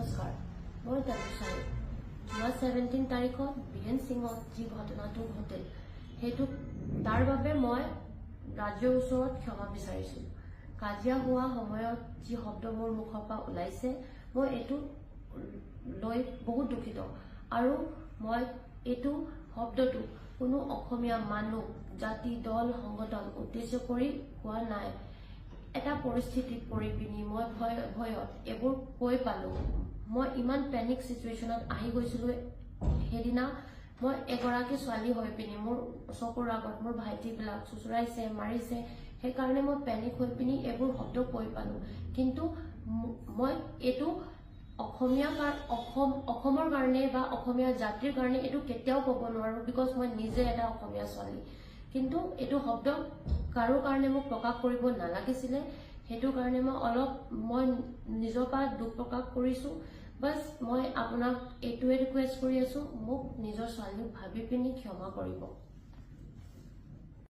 নমস্কাৰ মই তানুচাই যোৱা 17 তাৰিখত বীৰেন সিঙত যি ঘটনাটো ঘটিল সেইটো তাৰ বাবে মই ৰাজ্যৰ ওচৰত ক্ষমা বিচাৰিছো কাজিয়া হোৱা সময়ত যি শব্দ মোৰ মুখৰ পৰা ওলাইছে মই এটো লৈ বহুত দুখিত আৰু মই এটো শব্দটো কোনো অসমীয়া মানুহ জাতি দল সংগঠন উদ্দেশ্য কৰি কোৱা নাই এটা পৰিস্থিতিত পৰি পিনি মই ভয়ত এবোৰ কৈ পালো মই ইমান পেনিক সিচুৱেচনত আহি গৈছিলো হেদিনা মই এগৰাকী ছোৱালী হৈ পিনি মোৰ চকুৰ আগত মোৰ ভাইটিবিলাক চুচুৰাইছে মাৰিছে সেই কাৰণে মই পেনিক হৈ পিনি এবোৰ শব্দ কৈ পালো কিন্তু মই এটো অসমৰ কাৰণে বা অসমীয়া জাতিৰ কাৰণে এটো কেতিয়াও ক'ব নোৱাৰো বিকজ মই নিজে এটা অসমীয়া ছোৱালী কিন্তু এটো শব্দ কাৰো কাৰণে মোক প্ৰকাশ কৰিব নালাগিছিলে হেতু কাৰণে মই নিজৰ পৰা দুখ প্ৰকাশ কৰিছো বাস মই আপোনাক এটোৱে ৰিকুৱেষ্ট কৰি আছো মোক নিজৰ ছোৱালীক ভাবি পিনি ক্ষমা কৰিব